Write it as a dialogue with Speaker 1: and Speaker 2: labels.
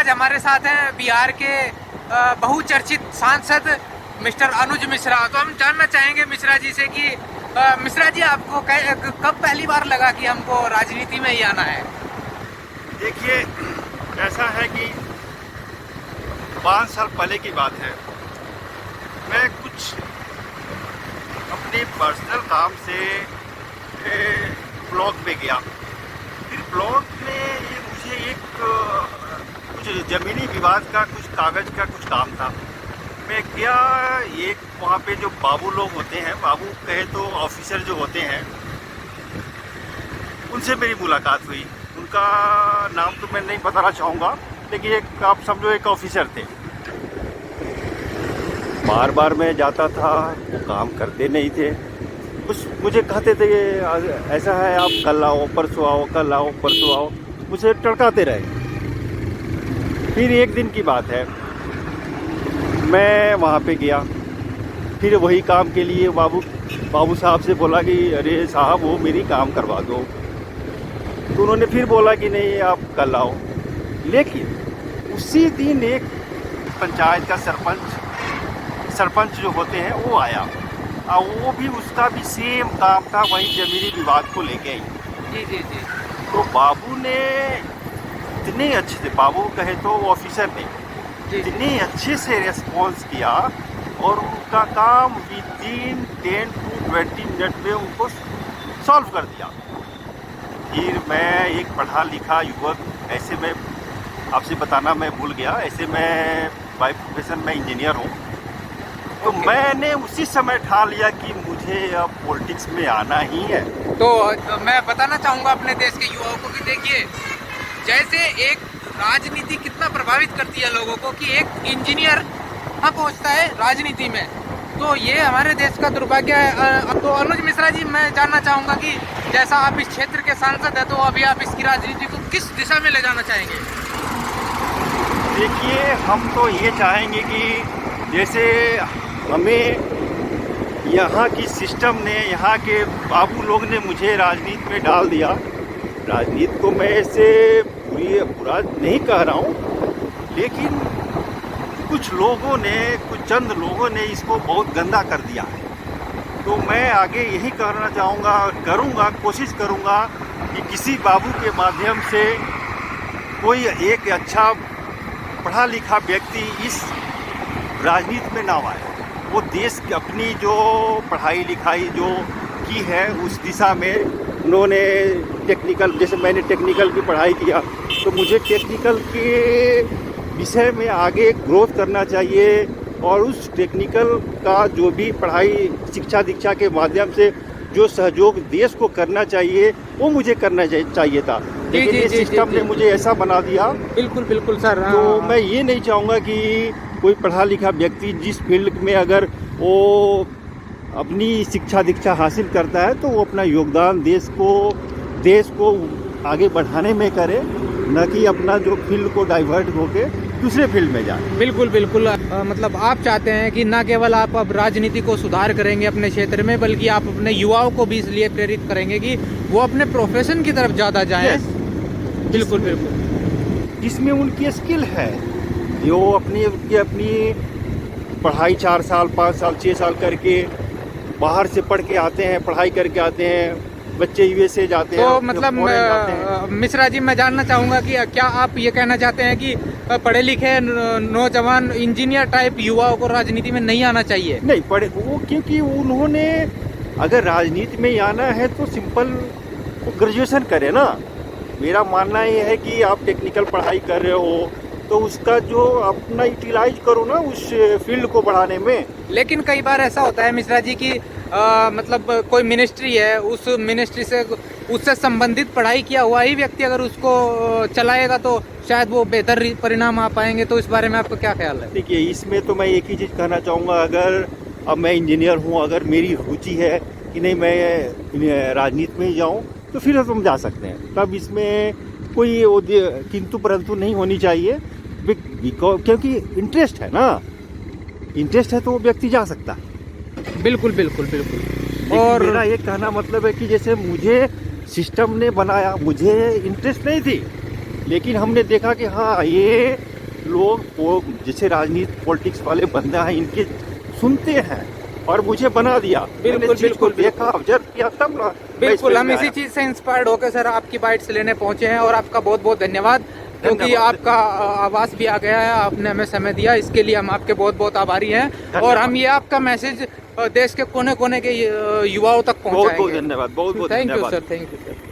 Speaker 1: आज हमारे साथ हैं बिहार के बहुचर्चित सांसद मिस्टर अनुज मिश्रा। तो हम जानना चाहेंगे मिश्रा जी से कि मिश्रा जी आपको कब पहली बार लगा कि हमको राजनीति में ही आना है?
Speaker 2: देखिए, ऐसा है कि 5 साल पहले की बात है। मैं कुछ अपने पर्सनल काम से ब्लॉक पे गया। फिर ब्लॉक में ये मुझे कुछ ज़मीनी विवाद का, कुछ कागज़ का कुछ काम था। मैं गया, एक वहाँ पे जो बाबू लोग होते हैं, बाबू कहे तो ऑफिसर जो होते हैं, उनसे मेरी मुलाकात हुई। उनका नाम तो मैं नहीं बताना चाहूँगा, लेकिन एक आप समझो एक ऑफिसर थे। बार बार मैं जाता था, वो काम करते नहीं थे। कुछ मुझे कहते थे ऐसा है, आप कल आओ, परसों आओ, कल आओ, परसों आओ, मुझे टड़काते रहे। फिर एक दिन की बात है, मैं वहाँ पे गया। फिर वही काम के लिए बाबू साहब से बोला कि अरे साहब वो मेरी काम करवा दो। तो उन्होंने फिर बोला कि नहीं आप कल आओ। लेकिन उसी दिन एक पंचायत का सरपंच जो होते हैं वो आया, और वो भी उसका भी सेम काम था, वही ज़मीनी विवाद को लेके आई।
Speaker 1: जी जी जी।
Speaker 2: तो बाबू ने इतने अच्छे से, बाबू कहे तो ऑफिसर ने इतने अच्छे से रेस्पॉन्स किया, और उनका काम विदिन 10 to 20 मिनट में उनको सॉल्व कर दिया। फिर मैं एक पढ़ा लिखा युवक, ऐसे में आपसे बताना मैं भूल गया, ऐसे मैं बाय प्रोफेशन में इंजीनियर हूँ। तो मैंने उसी समय ठान लिया कि मुझे अब पॉलिटिक्स में आना ही है।
Speaker 1: तो मैं बताना चाहूँगा अपने देश के युवाओं को कि देखिए, जैसे एक राजनीति कितना प्रभावित करती है लोगों को, कि एक इंजीनियर वहाँ पहुँचता है राजनीति में, तो ये हमारे देश का दुर्भाग्य है। तो अनुज मिश्रा जी, मैं जानना चाहूँगा कि जैसा आप इस क्षेत्र के सांसद हैं, तो अभी आप इसकी राजनीति को किस दिशा में ले जाना चाहेंगे?
Speaker 2: देखिए, हम तो ये चाहेंगे कि जैसे हमें यहाँ की सिस्टम ने, यहाँ के बाबू लोग ने मुझे राजनीति में डाल दिया। राजनीति को मैं ऐसे बुरा नहीं कह रहा हूँ, लेकिन कुछ लोगों ने, कुछ चंद लोगों ने इसको बहुत गंदा कर दिया है। तो मैं आगे यही करना चाहूँगा, करूँगा, कोशिश करूँगा कि किसी बाबू के माध्यम से कोई एक अच्छा पढ़ा लिखा व्यक्ति इस राजनीति में ना आए। वो देश की अपनी जो पढ़ाई लिखाई जो की है, उस दिशा में उन्होंने टेक्निकल, जैसे मैंने टेक्निकल की पढ़ाई किया, तो मुझे टेक्निकल के विषय में आगे ग्रोथ करना चाहिए, और उस टेक्निकल का जो भी पढ़ाई शिक्षा दीक्षा के माध्यम से जो सहयोग देश को करना चाहिए, वो मुझे करना चाहिए था। लेकिन ये सिस्टम ने मुझे ऐसा बना दिया।
Speaker 1: बिल्कुल बिल्कुल सर।
Speaker 2: तो मैं ये नहीं चाहूँगा कि कोई पढ़ा लिखा व्यक्ति जिस फील्ड में अगर वो अपनी शिक्षा दीक्षा हासिल करता है, तो वो अपना योगदान देश को आगे बढ़ाने में करे, न कि अपना जो फील्ड को डाइवर्ट होके दूसरे फील्ड में जाए।
Speaker 1: बिल्कुल बिल्कुल। मतलब आप चाहते हैं कि न केवल आप अब राजनीति को सुधार करेंगे अपने क्षेत्र में, बल्कि आप अपने युवाओं को भी इसलिए प्रेरित करेंगे कि वो अपने प्रोफेशन की तरफ ज़्यादा जाएं। बिल्कुल बिल्कुल।
Speaker 2: जिसमें उनकी स्किल है, जो अपनी पढ़ाई 4 साल 5 साल 6 साल करके बाहर से पढ़ के आते हैं, पढ़ाई करके आते हैं, बच्चे यूएसए जाते हैं।
Speaker 1: तो मतलब मिश्रा जी, मैं जानना चाहूँगा कि क्या आप ये कहना चाहते हैं कि पढ़े लिखे नौजवान इंजीनियर टाइप युवाओं को राजनीति में नहीं आना चाहिए?
Speaker 2: नहीं पढ़े वो, क्योंकि उन्होंने अगर राजनीति में आना है तो सिंपल ग्रेजुएशन करे ना। मेरा मानना ये है कि आप टेक्निकल पढ़ाई कर रहे हो, तो उसका जो अपना यूटिलाइज करो ना उस फील्ड को बढ़ाने में।
Speaker 1: लेकिन कई बार ऐसा होता है मिश्रा जी कि मतलब कोई मिनिस्ट्री है, उस मिनिस्ट्री से उससे संबंधित पढ़ाई किया हुआ ही व्यक्ति अगर उसको चलाएगा तो शायद वो बेहतर परिणाम आ पाएंगे। तो इस बारे में आपका क्या ख्याल है?
Speaker 2: देखिए, इसमें तो मैं एक ही चीज़ कहना चाहूँगा, अगर अब मैं इंजीनियर हूँ, अगर मेरी रुचि है कि नहीं मैं राजनीति में ही जाऊँ, तो फिर हम जा सकते हैं। तब इसमें कोई किंतु परंतु नहीं होनी चाहिए, क्योंकि इंटरेस्ट है ना, इंटरेस्ट है तो वो व्यक्ति जा सकता है।
Speaker 1: बिल्कुल बिल्कुल बिल्कुल।
Speaker 2: और मेरा ये कहना मतलब है कि जैसे मुझे सिस्टम ने बनाया, मुझे इंटरेस्ट नहीं थी, लेकिन हमने देखा कि हाँ ये लोग वो जैसे राजनीति पॉलिटिक्स वाले बंदे हैं इनके सुनते हैं और मुझे बना दिया।
Speaker 1: बिल्कुल,
Speaker 2: मैंने चीज़ को
Speaker 1: बिल्कुल,
Speaker 2: देखा, ऑब्जर्व किया, तब ना
Speaker 1: बिल्कुल हम इसी चीज से इंस्पायर्ड होकर सर आपकी बाइट्स लेने पहुंचे हैं, और आपका बहुत बहुत धन्यवाद, क्योंकि आपका आवाज भी आ गया है, आपने हमें समय दिया, इसके लिए हम आपके बहुत बहुत आभारी हैं। और हम ये आपका मैसेज देश के कोने कोने के युवाओं तक
Speaker 2: बहुत बहुत
Speaker 1: पहुंचाएंगे।
Speaker 2: धन्यवाद, बहुत बहुत
Speaker 1: थैंक यू
Speaker 2: धन्यवाद।
Speaker 1: Sir, thank you sir.